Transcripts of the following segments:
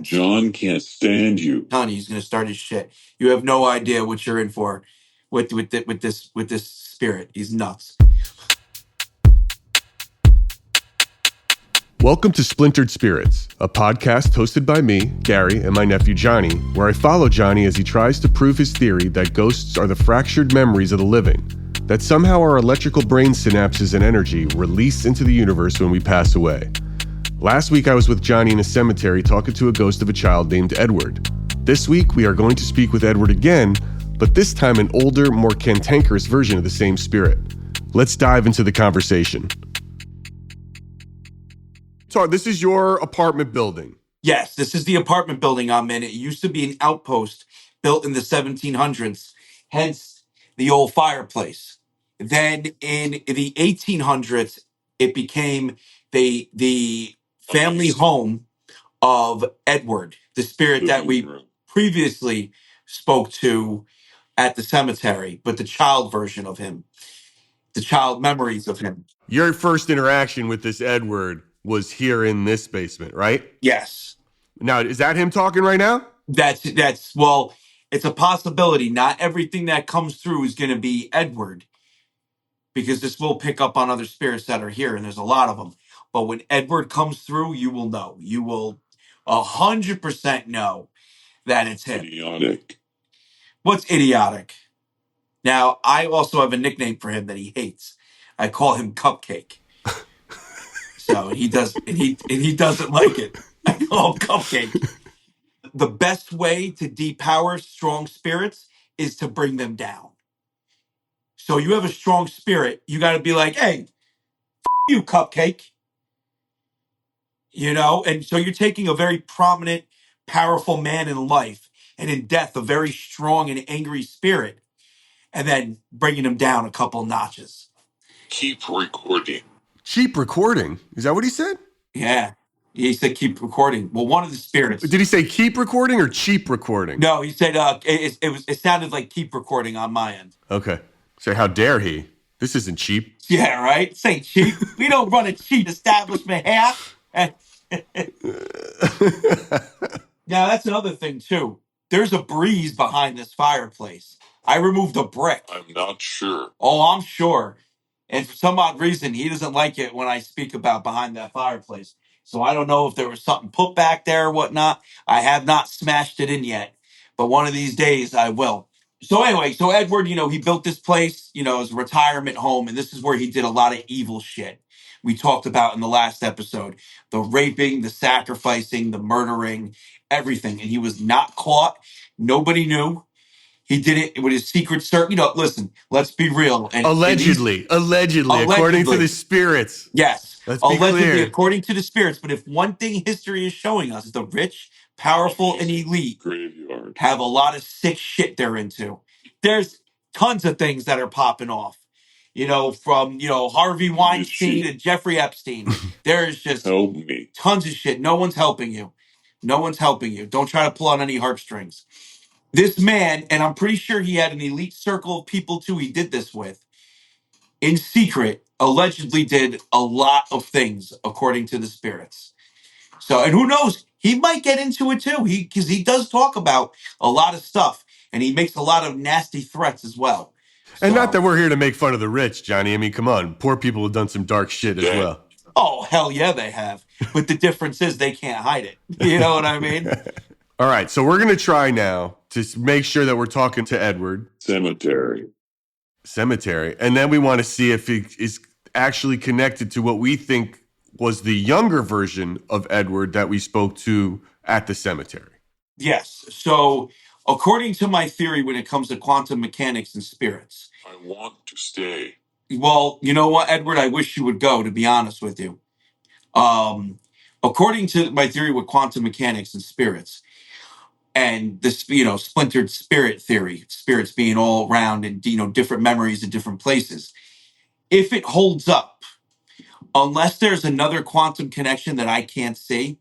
John can't stand you. Honey, he's gonna start his shit. You have no idea what you're in for with this spirit. He's nuts. Welcome to Splintered Spirits, a podcast hosted by me, Gary, and my nephew Johnny, where I follow Johnny as he tries to prove his theory that ghosts are the fractured memories of the living, that somehow our electrical brain synapses and energy release into the universe when we pass away. Last week I was with Johnny in a cemetery talking to a ghost of a child named Edward. This week we are going to speak with Edward again, but this time an older, more cantankerous version of the same spirit. Let's dive into the conversation. So this is your apartment building. Yes, this is the apartment building I'm in. It used to be an outpost built in the 1700s, hence the old fireplace. Then in the 1800s, it became the family home of Edward, the spirit that we previously spoke to at the cemetery, but the child version of him, the child memories of him. Your first interaction with this Edward was here in this basement, right? Yes. Now, is that him talking right now? That's well, it's a possibility. Not everything that comes through is going to be Edward, because this will pick up on other spirits that are here, and there's a lot of them. But when Edward comes through, you will know. You will 100% know that it's him. Idiotic. What's idiotic? Now, I also have a nickname for him that he hates. I call him Cupcake. So he doesn't like it. I call him Cupcake. The best way to depower strong spirits is to bring them down. So you have a strong spirit, you got to be like, hey, you Cupcake. And so you're taking a very prominent, powerful man in life and in death, a very strong and angry spirit, and then bringing him down a couple notches. Keep recording. Cheap recording? Is that what he said? Yeah. He said keep recording. Well, one of the spirits. Did he say keep recording or cheap recording? No, he said it sounded like keep recording on my end. Okay. Say, how dare he? This isn't cheap. Yeah, right? Say cheap. We don't run a cheap establishment here. Now, that's another thing, too. There's a breeze behind this fireplace. I removed a brick. I'm not sure. Oh, I'm sure. And for some odd reason, he doesn't like it when I speak about behind that fireplace. So I don't know if there was something put back there or whatnot. I have not smashed it in yet. But one of these days, I will. So anyway, so Edward, he built this place, as a retirement home. And this is where he did a lot of evil shit. We talked about in the last episode. The raping, the sacrificing, the murdering, everything. And he was not caught. Nobody knew. He did it with his secret service. Listen, let's be real. Allegedly, according to the spirits. Yes. Let's be Allegedly, clear. according to the spirits. But if one thing history is showing us, the rich, powerful, and elite Graveyard. have a lot of sick shit they're into. There's tons of things that are popping off. From Harvey Weinstein to Jeffrey Epstein. There's just Help me. Tons of shit. No one's helping you. No one's helping you. Don't try to pull on any heartstrings. This man, and I'm pretty sure he had an elite circle of people too he did this with, in secret, allegedly did a lot of things according to the spirits. So, and who knows, he might get into it too. Because he does talk about a lot of stuff, and he makes a lot of nasty threats as well. And not that we're here to make fun of the rich, Johnny. I mean, come on. Poor people have done some dark shit as well. Oh, hell yeah, they have. But the difference is they can't hide it. You know what I mean? All right, so we're going to try now to make sure that we're talking to Edward. Cemetery. And then we want to see if it is actually connected to what we think was the younger version of Edward that we spoke to at the cemetery. Yes. So according to my theory, when it comes to quantum mechanics and spirits, I want to stay. Well, you know what, Edward? I wish you would go, to be honest with you. According to my theory with quantum mechanics and spirits, and this, splintered spirit theory, spirits being all around and, different memories in different places. If it holds up, unless there's another quantum connection that I can't see,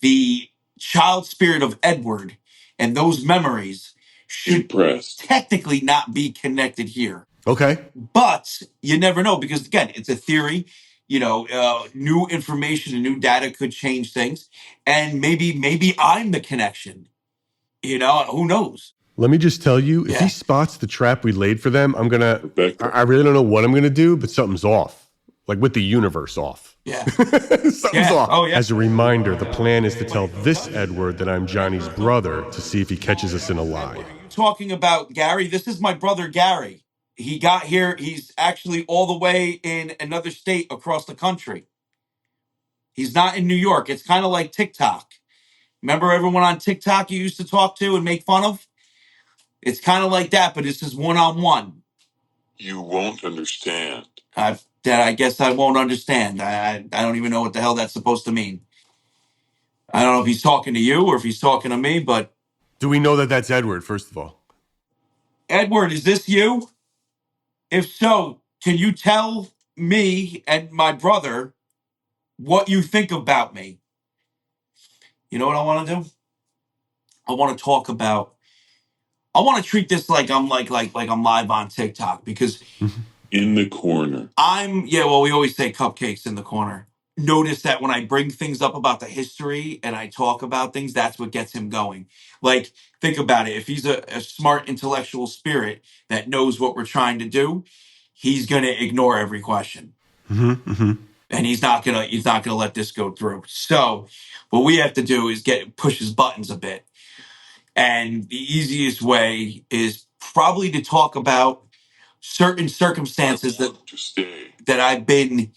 the child spirit of Edward and those memories should technically not be connected here. Okay. But you never know, because again, it's a theory. new information and new data could change things, and maybe I'm the connection. Who knows? Let me just tell you, if he Yeah. spots the trap we laid for them, Rebecca. I really don't know what I'm gonna do, but something's off. Like with the universe off. Yeah. Something's off. Oh, yeah. As a reminder, the plan is to tell this Edward that I'm Johnny's brother to see if he catches us in a lie. Edward, are you talking about Gary? This is my brother Gary. He got here. He's actually all the way in another state across the country. He's not in New York. It's kind of like TikTok. Remember everyone on TikTok you used to talk to and make fun of? It's kind of like that, but this is one-on-one. You won't understand. That I guess I won't understand. I don't even know what the hell that's supposed to mean. I don't know if he's talking to you or if he's talking to me, but Do we know that that's Edward, first of all? Edward, is this you? If so, can you tell me and my brother what you think about me? You know what I want to do? I want to talk about. I want to treat this like I'm like I'm live on TikTok because In the corner. well, we always say cupcakes in the corner. Notice that when I bring things up about the history and I talk about things, that's what gets him going. Like, think about it. If he's a smart intellectual spirit that knows what we're trying to do, he's gonna ignore every question. And he's not gonna let this go through. So what we have to do is push his buttons a bit. And the easiest way is probably to talk about certain circumstances I want to stay. that I've been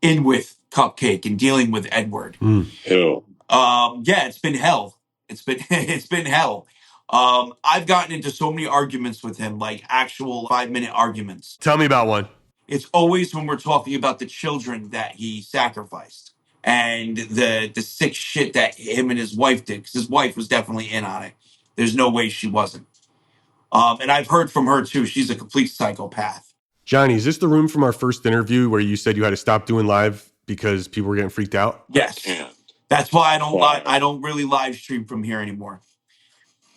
in with Cupcake and dealing with Edward. Hell. Yeah, it's been hell. It's been hell. I've gotten into so many arguments with him, like actual 5-minute arguments. Tell me about one. It's always when we're talking about the children that he sacrificed and the sick shit that him and his wife did, because his wife was definitely in on it. There's no way she wasn't. And I've heard from her too. She's a complete psychopath. Johnny, is this the room from our first interview where you said you had to stop doing live because people were getting freaked out? Yes. Can't. That's why I don't really live stream from here anymore.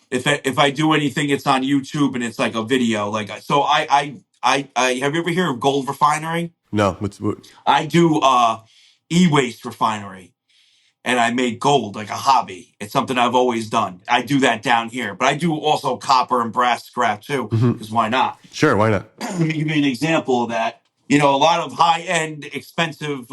If I do anything, it's on YouTube and it's like a video. So I have you ever heard of Gold Refinery? No. What? I do e-waste refinery, and I make gold like a hobby. It's something I've always done. I do that down here, but I do also copper and brass scrap too. Because why not? Sure, why not? Let me give you an example of that. A lot of high-end, expensive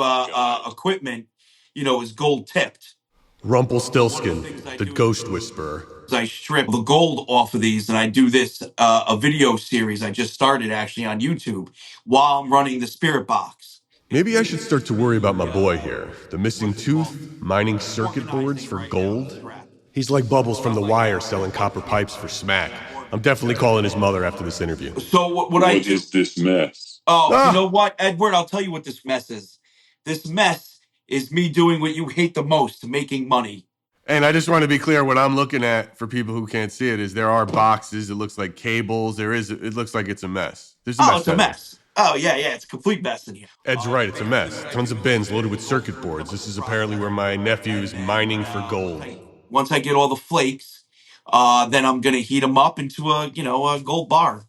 equipment, is gold tipped. Rumpelstiltskin, the ghost whisperer. I strip the gold off of these and I do this a video series I just started actually on YouTube while I'm running the spirit box. Maybe I should start to worry about my boy here. The missing tooth, mining circuit boards for gold. He's like Bubbles from The Wire selling copper pipes for smack. I'm definitely calling his mother after this interview. So what is this mess? You know what, Edward? I'll tell you what this mess is. This mess is me doing what you hate the most, making money. And I just want to be clear, what I'm looking at for people who can't see it is there are boxes. It looks like cables. It looks like it's a mess. There's a mess. It's a mess. Oh, yeah, it's a complete mess in here. Ed's right, it's a mess. Tons of bins loaded with circuit boards. This is apparently where my nephew is mining for gold. Once I get all the flakes, then I'm going to heat them up into a gold bar.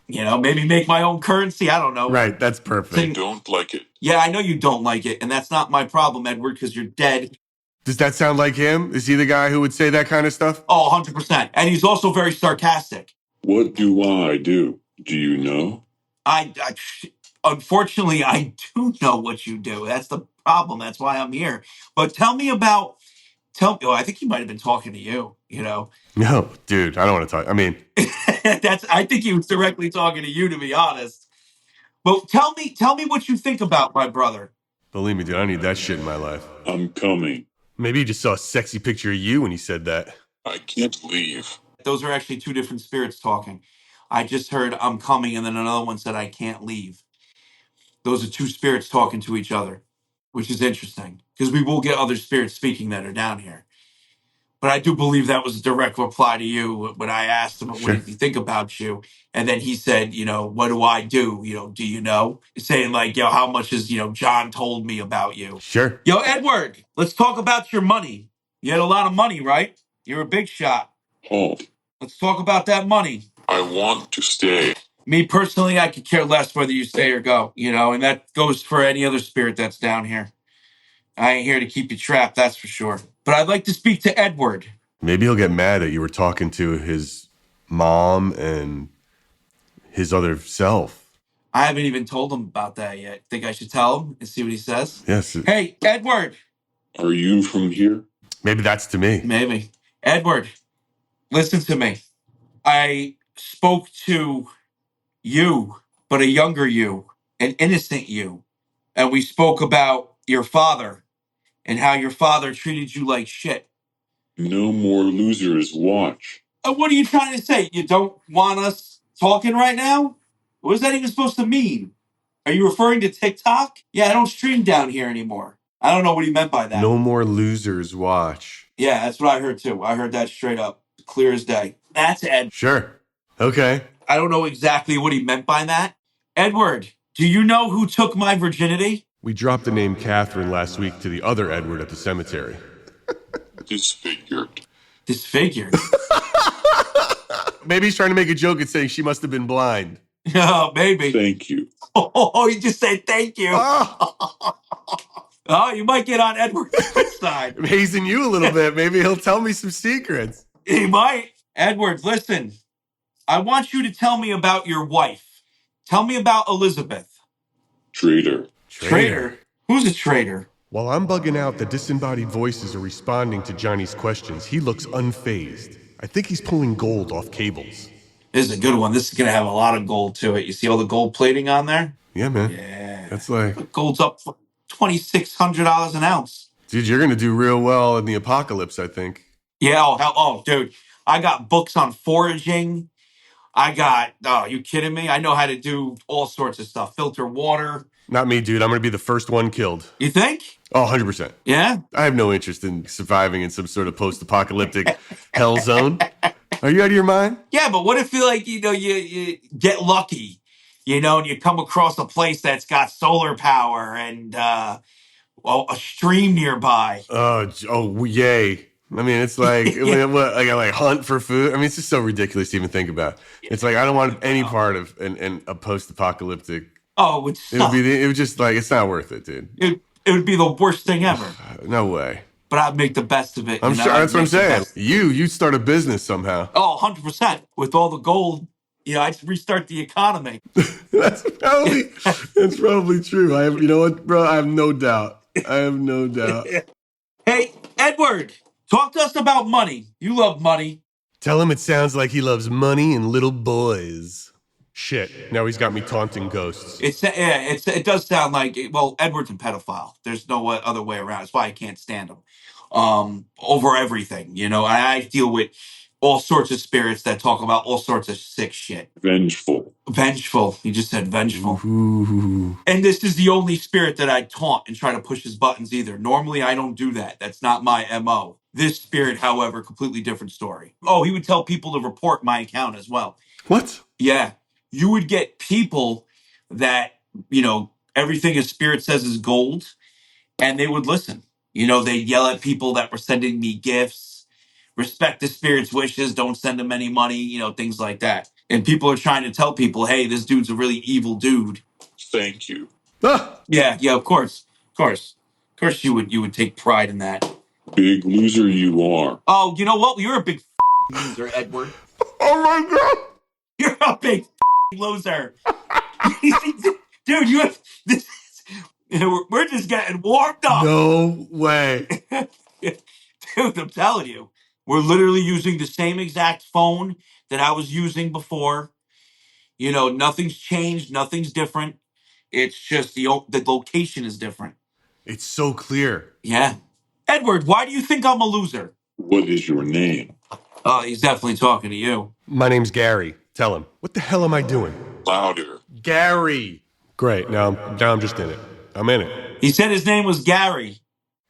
Maybe make my own currency. I don't know. Right, that's perfect. I don't like it. Yeah, I know you don't like it, and that's not my problem, Edward, because you're dead. Does that sound like him? Is he the guy who would say that kind of stuff? Oh, 100%. And he's also very sarcastic. What do I do? Do you know? Unfortunately, I do know what you do. That's the problem. That's why I'm here. But tell me about. I think he might have been talking to you. No, dude, I don't want to talk. I mean, I think he was directly talking to you, to be honest. But tell me what you think about my brother. Believe me, dude, I need that shit in my life. I'm coming. Maybe you just saw a sexy picture of you when he said that. I can't leave. Those are actually two different spirits talking. I just heard I'm coming, and then another one said I can't leave. Those are two spirits talking to each other, which is interesting because we will get other spirits speaking that are down here. But I do believe that was a direct reply to you when I asked him, what did he think about you? And then he said, what do I do? Do you know? Saying like, how much is, John told me about you. Sure. Yo, Edward, let's talk about your money. You had a lot of money, right? You're a big shot. Halt. Let's talk about that money. I want to stay. Me personally, I could care less whether you stay or go, and that goes for any other spirit that's down here. I ain't here to keep you trapped, that's for sure. But I'd like to speak to Edward. Maybe he'll get mad that you were talking to his mom and his other self. I haven't even told him about that yet. Think I should tell him and see what he says? Yes. Hey, Edward. Are you from here? Maybe that's to me. Maybe. Edward, listen to me. I spoke to you, but a younger you, an innocent you. And we spoke about your father and how your father treated you like shit. No more losers watch. What are you trying to say? You don't want us talking right now? What is that even supposed to mean? Are you referring to TikTok? Yeah, I don't stream down here anymore. I don't know what he meant by that. No more losers watch. Yeah, that's what I heard too. I heard that straight up, clear as day. That's Ed. Sure. Okay. I don't know exactly what he meant by that. Edward, do you know who took my virginity? We dropped the name Catherine last week to the other Edward at the cemetery. Disfigured. Disfigured? Maybe he's trying to make a joke and saying she must have been blind. Oh, maybe. Thank you. Oh, he just said thank you. Oh, Oh, you might get on Edward's good side. I'm hazing you a little bit. Maybe he'll tell me some secrets. He might. Edward, listen. I want you to tell me about your wife. Tell me about Elizabeth. Traitor. Traitor? Who's a traitor? While I'm bugging out that disembodied voices are responding to Johnny's questions, he looks unfazed. I think he's pulling gold off cables. This is a good one. This is going to have a lot of gold to it. You see all the gold plating on there? Yeah, man. Yeah. That's like... Gold's up for $2,600 an ounce. Dude, you're going to do real well in the apocalypse, I think. Yeah, dude. I got books on foraging. You kidding me? I know how to do all sorts of stuff. Filter water. Not me, dude. I'm going to be the first one killed. You think? Oh, 100%. Yeah? I have no interest in surviving in some sort of post-apocalyptic hell zone. Are you out of your mind? Yeah, but what if you get lucky, and you come across a place that's got solar power and a stream nearby? Oh, yay. I mean, it's like, what, I like hunt for food? I mean, it's just so ridiculous to even think about. It's like, I don't want any part of a post-apocalyptic. Oh, it would just like, it's not worth it, dude. It would be the worst thing ever. No way. But I'd make the best of it. I'm sure that's what I'm saying. You'd start a business somehow. Oh, 100%. With all the gold, I'd restart the economy. That's probably true. You know what, bro? I have no doubt. Hey, Edward, talk to us about money. You love money. Tell him it sounds like he loves money and little boys. Shit, now he's got me taunting ghosts. It does sound like, well, Edward's a pedophile. There's no other way around. That's why I can't stand him. Over everything, I deal with all sorts of spirits that talk about all sorts of sick shit. Vengeful. You just said vengeful. Ooh. And this is the only spirit that I taunt and try to push his buttons either. Normally, I don't do that. That's not my MO. This spirit, however, completely different story. Oh, he would tell people to report my account as well. What? Yeah. You would get people that, everything a spirit says is gold, and they would listen. They'd yell at people that were sending me gifts, respect the spirit's wishes, don't send them any money, things like that. And people are trying to tell people, hey, this dude's a really evil dude. Thank you. Ah! Yeah, of course. Of course you would take pride in that. Big loser you are. Oh, you know what? You're a big loser, Edward. Oh my god! You're a big loser. Dude, you have this. We're just getting warmed up. No way. Dude, I'm telling you. We're literally using the same exact phone that I was using before. Nothing's changed. Nothing's different. It's just the location is different. It's so clear. Yeah. Edward, why do you think I'm a loser? What is your name? Oh, he's definitely talking to you. My name's Gary. Tell him. What the hell am I doing? Louder. Gary. Great. Now I'm just in it. I'm in it. He said his name was Gary.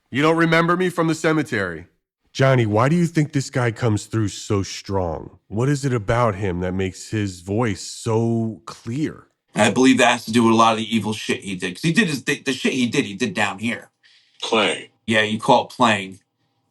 You don't remember me from the cemetery? Johnny, why do you think this guy comes through so strong? What is it about him that makes his voice so clear? I believe that has to do with a lot of the evil shit he did. Because he did the shit he did down here. Play. Yeah, you call it playing.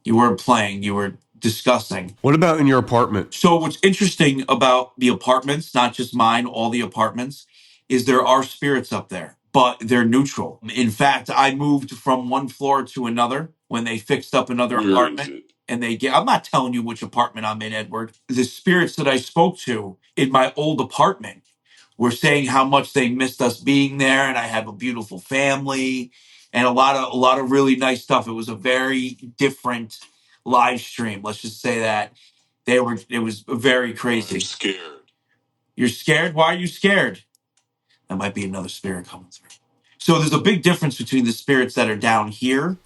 You weren't playing. You were disgusting. What about in your apartment? So what's interesting about the apartments, not just mine, all the apartments, is there are spirits up there, but they're neutral. In fact, I moved from one floor to another when they fixed up another Where is apartment. it? And I'm not telling you which apartment I'm in, Edward. The spirits that I spoke to in my old apartment were saying how much they missed us being there, and I have a beautiful family and a lot of really nice stuff. It was a very different live stream. Let's just say that it was very I'm crazy. scared. You're scared? Why are you scared? That might be another spirit coming through. So there's a big difference between the spirits that are down here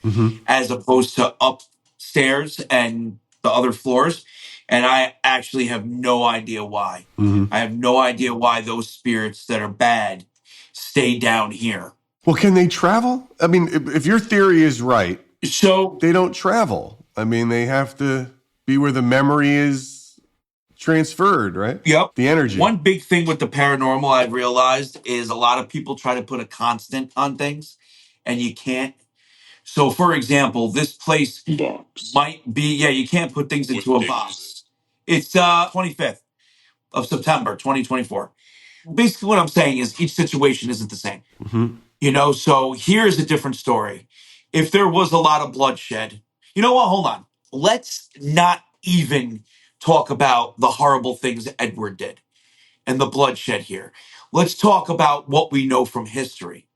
as opposed to upstairs and the other floors. And I actually have no idea why. I have no idea why those spirits that are bad stay down here. Well, can they travel? I mean, if your theory is right, So they don't travel. I mean, they have to be where the memory is transferred, right? yep. The energy. One big thing with the paranormal I've realized is a lot of people try to put a constant on things, and you can't. So, for example, this place Box. might be, yeah, you can't put things into What a date box. It's 25th of September, 2024. Basically, what I'm saying is each situation isn't the same. So here's a different story. If there was a lot of bloodshed, you know what? Hold on. Let's not even talk about the horrible things Edward did and the bloodshed here. Let's talk about what we know from history.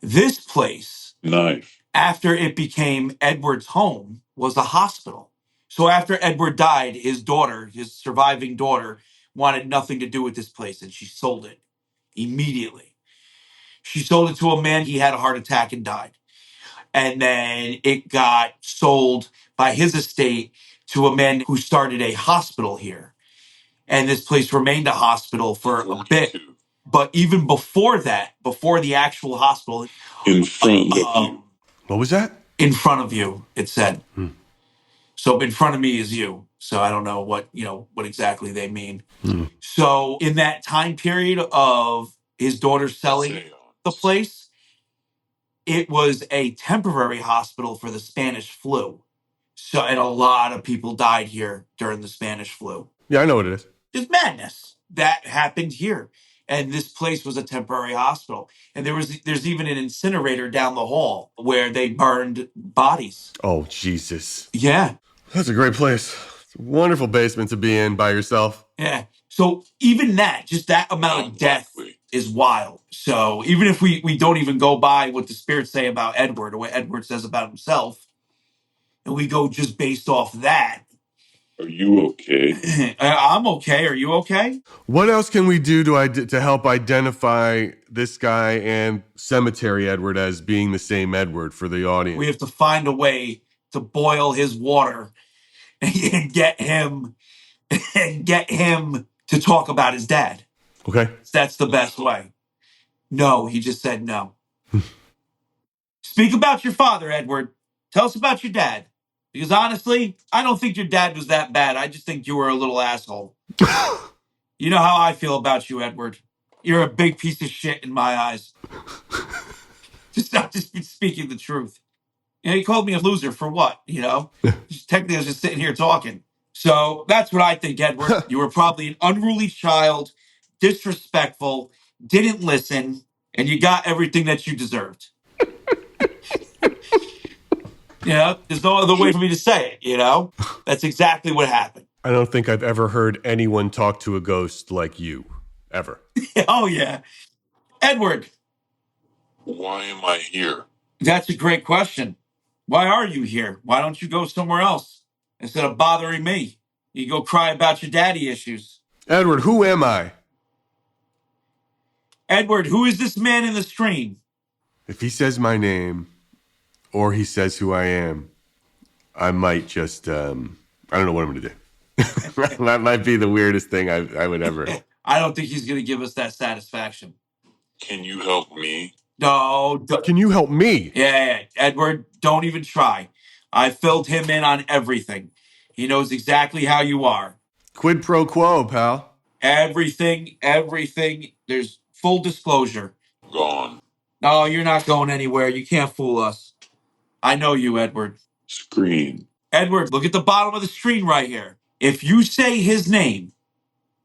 This place, Knife. after it became Edward's home, was a hospital. So after Edward died, his daughter, his surviving daughter, wanted nothing to do with this place, and she sold it immediately. She sold it to a man. He had a heart attack and died. And then it got sold by his estate to a man who started a hospital here. And this place remained a hospital for a bit. But even before that, before the actual hospital, In front of you. What was that? in front of you, it said. So in front of me is you. So I don't know what exactly they mean. So in that time period of his daughter selling the place, it was a temporary hospital for the Spanish flu. So, and a lot of people died here during the Spanish flu. Yeah, I know what it is. It's madness that happened here. And this place was a temporary hospital. And there's even an incinerator down the hall where they burned bodies. Oh, Jesus. Yeah. That's a great place. It's a wonderful basement to be in by yourself. Yeah. So even that, just that amount of death is wild. So even if we don't even go by what the spirits say about Edward or what Edward says about himself, and we go just based off that. Are you okay? I'm okay. Are you okay? What else can we do to help identify this guy and Cemetery Edward as being the same Edward for the audience? We have to find a way to boil his water and get him to talk about his dad. Okay. That's the best way. No, he just said no. Speak about your father, Edward. Tell us about your dad. Because honestly, I don't think your dad was that bad. I just think you were a little asshole. You know how I feel about you, Edward. You're a big piece of shit in my eyes. just speaking the truth. He called me a loser for what? Technically, I was just sitting here talking. So that's what I think, Edward. You were probably an unruly child, disrespectful, didn't listen, and you got everything that you deserved. There's no other way for me to say it, That's exactly what happened. I don't think I've ever heard anyone talk to a ghost like you, ever. Oh, yeah. Edward. Why am I here? That's a great question. Why are you here? Why don't you go somewhere else instead of bothering me? You go cry about your daddy issues. Edward, who am I? Edward, who is this man in the stream? If he says my name or he says who I am, I might just, I don't know what I'm going to do. That might be the weirdest thing I would ever. I don't think he's going to give us that satisfaction. Can you help me? No. Can you help me? Yeah, Edward, don't even try. I filled him in on everything. He knows exactly how you are. Quid pro quo, pal. Everything. There's full disclosure. Gone. No, you're not going anywhere. You can't fool us. I know you, Edward. Scream. Edward, look at the bottom of the screen right here. If you say his name,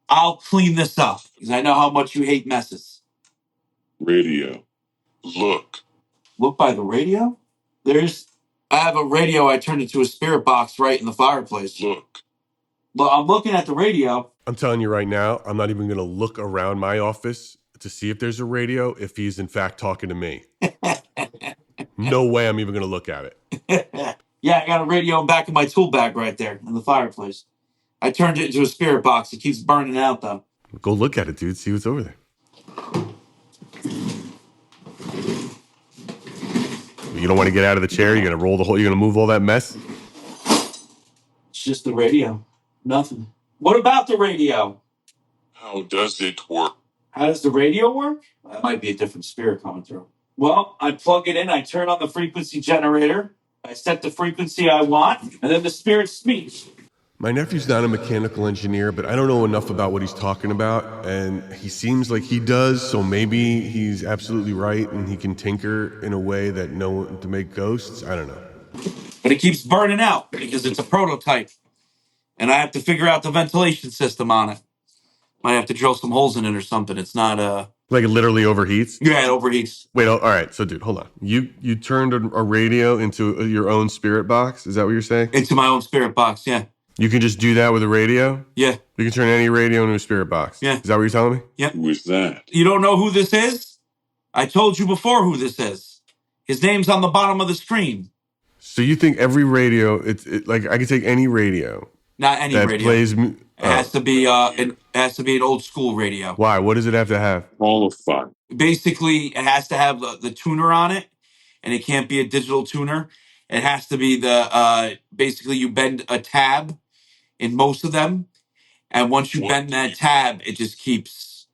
I'll clean this up because I know how much you hate messes. Radio. Look. Look by the radio? I have a radio I turned into a spirit box right in the fireplace. Look. Look, I'm looking at the radio. I'm telling you right now, I'm not even going to look around my office to see if there's a radio if he's in fact talking to me. No way I'm even going to look at it. Yeah, I got a radio in back of my tool bag right there in the fireplace. I turned it into a spirit box. It keeps burning out, though. Go look at it, dude. See what's over there. You don't want to get out of the chair? You're going to roll the whole... You're going to move all that mess? It's just the radio. Nothing. What about the radio? How does it work? How does the radio work? That might be a different spirit coming through. Well, I plug it in. I turn on the frequency generator. I set the frequency I want, and then the spirit speaks. My nephew's not a mechanical engineer, but I don't know enough about what he's talking about, and he seems like he does, so maybe he's absolutely right and he can tinker in a way that to make ghosts. I don't know. But it keeps burning out because it's a prototype, and I have to figure out the ventilation system on it. Might have to drill some holes in it or something. It's not Like it literally overheats? Yeah, it overheats. Wait, all right. So, dude, hold on. You turned a radio into your own spirit box? Is that what you're saying? Into my own spirit box, yeah. You can just do that with a radio? Yeah. You can turn any radio into a spirit box? Yeah. Is that what you're telling me? Yeah. Who is that? You don't know who this is? I told you before who this is. His name's on the bottom of the screen. So you think every radio, like I can take any radio. Not any that radio. Plays, it has to be an old school radio. Why? What does it have to have? Qualified. Basically, it has to have the tuner on it, and it can't be a digital tuner. It has to be basically you bend a tab in most of them, and once you bend that tab, it just keeps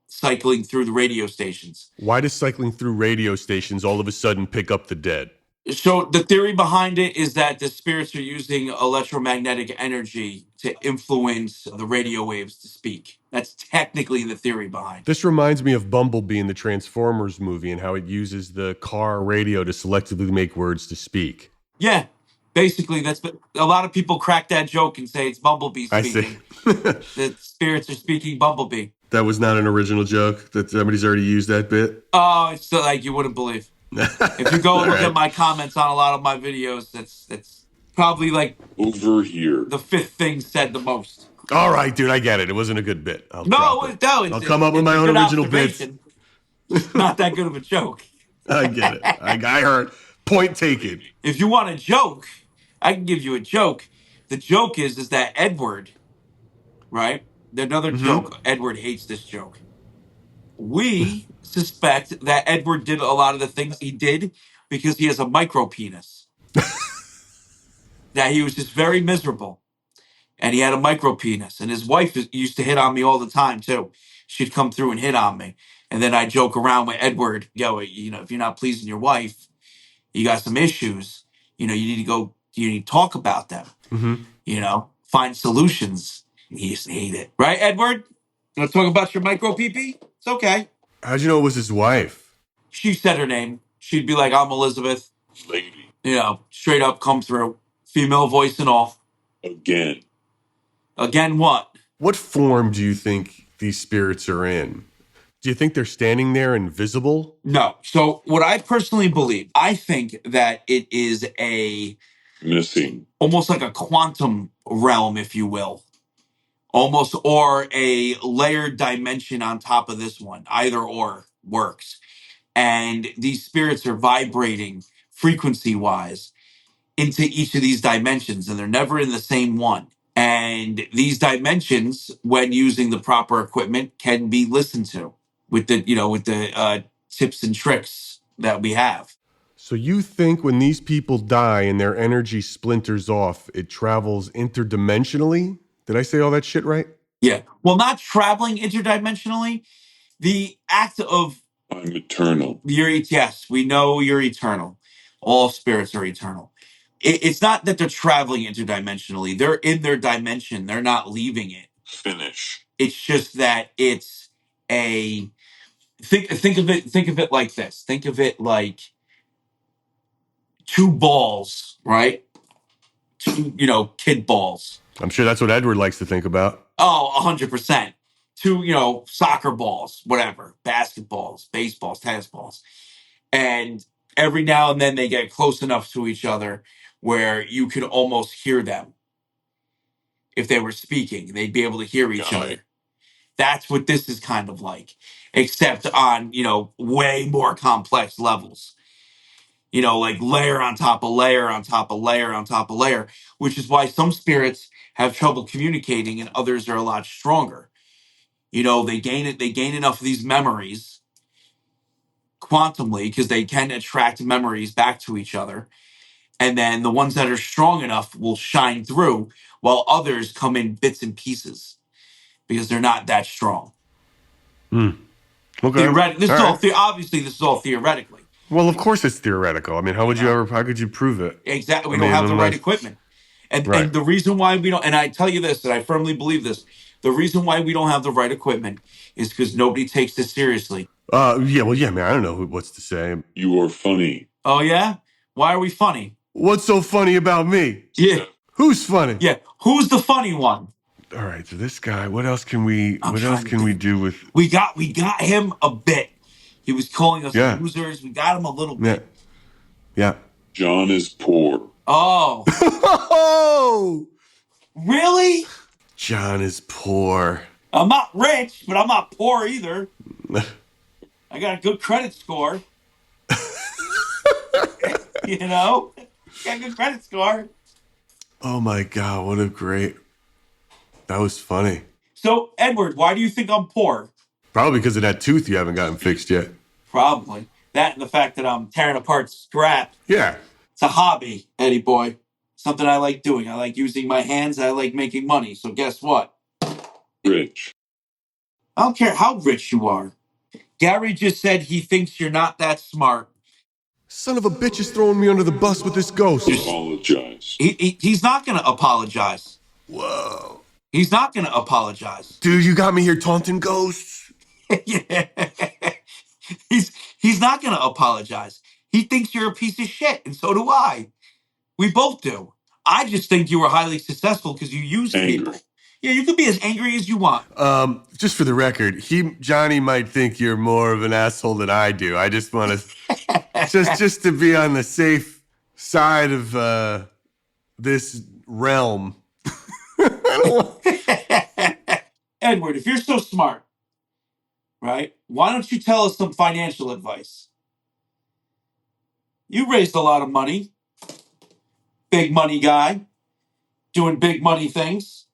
cycling through the radio stations. Why does cycling through radio stations all of a sudden pick up the dead? So the theory behind it is that the spirits are using electromagnetic energy to influence the radio waves to speak. That's technically the theory behind it. This reminds me of Bumblebee in the Transformers movie and how it uses the car radio to selectively make words to speak. Yeah, basically that's a lot of people crack that joke and say it's Bumblebee speaking. I see. The spirits are speaking Bumblebee. That was not an original joke. That somebody's already used that bit. Oh, it's like you wouldn't believe. If you go and look at my comments on a lot of my videos, that's probably like over here. The fifth thing said the most. All right, dude, I get it. It wasn't a good bit. I'll come up with my own original bits. It's not that good of a joke. I get it. I heard. Point taken. If you want a joke, I can give you a joke. The joke is that Edward, right? Another joke. Edward hates this joke. We suspect that Edward did a lot of the things he did because he has a micro penis. That he was just very miserable. And he had a micro penis. And his wife used to hit on me all the time, too. She'd come through and hit on me. And then I'd joke around with Edward, if you're not pleasing your wife, you got some issues, you need to talk about them. Find solutions. He used to hate it. Right, Edward? You want to talk about your micro pee-pee? It's okay. How'd you know it was his wife? She said her name. She'd be like, I'm Elizabeth. Lady. Straight up come through. Female voice and all. Again. Again what? What form do you think these spirits are in? Do you think they're standing there invisible? No. So what I personally believe, I think that it is almost like a quantum realm, if you will. Almost, or a layered dimension on top of this one. Either or works. And these spirits are vibrating frequency-wise into each of these dimensions, and they're never in the same one. And these dimensions, when using the proper equipment, can be listened to with the tips and tricks that we have. So you think when these people die and their energy splinters off, it travels interdimensionally? Did I say all that shit right? Yeah. Well, not traveling interdimensionally. The act of I'm eternal. Yes, we know you're eternal. All spirits are eternal. It's not that they're traveling interdimensionally. They're in their dimension. They're not leaving it. Finish. It's just that it's a think of it like this. Think of it like two balls, right? two, kid balls. I'm sure that's what Edward likes to think about. Oh, 100%. Two, soccer balls, whatever, basketballs, baseballs, tennis balls. And every now and then they get close enough to each other where you could almost hear them. If they were speaking, they'd be able to hear each other. That's what this is kind of like, except on, way more complex levels. Like layer on top of layer on top of layer on top of layer, which is why some spirits have trouble communicating and others are a lot stronger. They gain enough of these memories quantumly because they can attract memories back to each other. And then the ones that are strong enough will shine through while others come in bits and pieces because they're not that strong. Okay. Obviously, this is all theoretically. Well, of course it's theoretical. I mean, how could you prove it? Exactly. We don't have the right equipment. And the reason why we don't, and I tell you this, and I firmly believe this, the reason why we don't have the right equipment is because nobody takes this seriously. Man, I don't know what's to say. You are funny. Oh, yeah? Why are we funny? What's so funny about me? Yeah. Who's funny? Yeah. Who's the funny one? All right, so this guy, what else can we do with... We got him a bit. He was calling us losers. We got him a little bit. Yeah. John is poor. Oh. Oh! Really? John is poor. I'm not rich, but I'm not poor either. I got a good credit score. Got a good credit score. Oh my God, that was funny. So, Edward, why do you think I'm poor? Probably because of that tooth you haven't gotten fixed yet. Probably. That and the fact that I'm tearing apart scrap. Yeah. It's a hobby, Eddie boy. Something I like doing. I like using my hands. I like making money. So guess what? Rich. I don't care how rich you are. Gary just said he thinks you're not that smart. Son of a bitch is throwing me under the bus with this ghost. Apologize. He's not going to apologize. Whoa. He's not going to apologize. Dude, you got me here taunting ghosts. Yeah. He's not going to apologize. He thinks you're a piece of shit, and so do I. We both do. I just think you were highly successful because you used people. Yeah, you can be as angry as you want. Just for the record, Johnny might think you're more of an asshole than I do. I just want to, just to be on the safe side of this realm. Edward, if you're so smart, right, why don't you tell us some financial advice? You raised a lot of money. Big money guy. Doing big money things.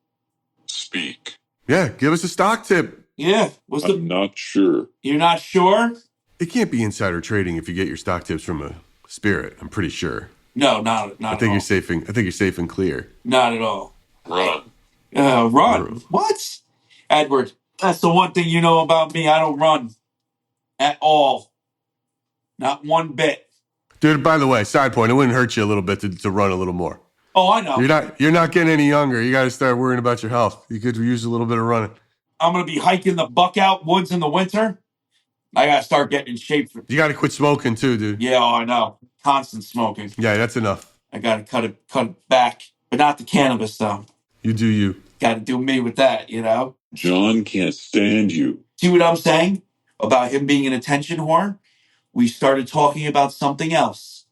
Speak. Yeah, give us a stock tip. Yeah. I'm not sure. You're not sure? It can't be insider trading if you get your stock tips from a spirit, I'm pretty sure. No, not at all. I think you're safe and clear. Not at all. Run. Run? What? Edward, that's the one thing you know about me. I don't run. At all. Not one bit. Dude, by the way, side point, it wouldn't hurt you a little bit to run a little more. Oh, I know. You're not getting any younger. You got to start worrying about your health. You could use a little bit of running. I'm going to be hiking the Buckout Woods in the winter. I got to start getting in shape for it. You got to quit smoking too, dude. Yeah, I know. Constant smoking. Yeah, that's enough. I got to cut it back. But not the cannabis, though. You do you. Got to do me with that, John can't stand you. See what I'm saying? About him being an attention whore? We started talking about something else.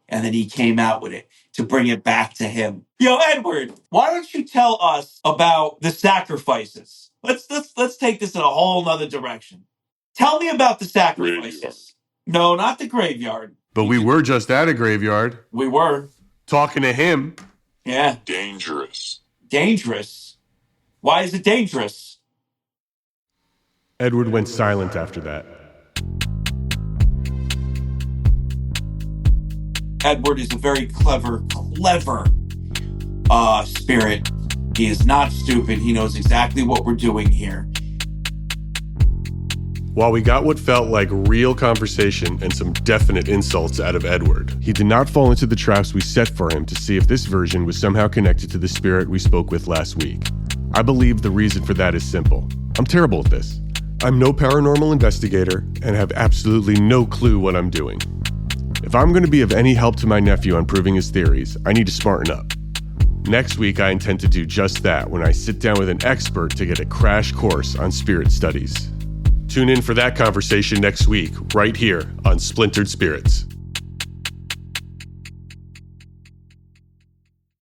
And then he came out with it to bring it back to him. Yo, Edward, why don't you tell us about the sacrifices? Let's take this in a whole nother direction. Tell me about the sacrifices. Graveyard. No, not the graveyard. But we were just at a graveyard. We were. Talking to him. Yeah. Dangerous. Dangerous? Why is it dangerous? Edward went silent after that. Edward is a very clever spirit. He is not stupid. He knows exactly what we're doing here. While we got what felt like real conversation and some definite insults out of Edward, he did not fall into the traps we set for him to see if this version was somehow connected to the spirit we spoke with last week. I believe the reason for that is simple. I'm terrible at this. I'm no paranormal investigator and have absolutely no clue what I'm doing. If I'm going to be of any help to my nephew on proving his theories, I need to smarten up. Next week, I intend to do just that when I sit down with an expert to get a crash course on spirit studies. Tune in for that conversation next week, right here on Splintered Spirits.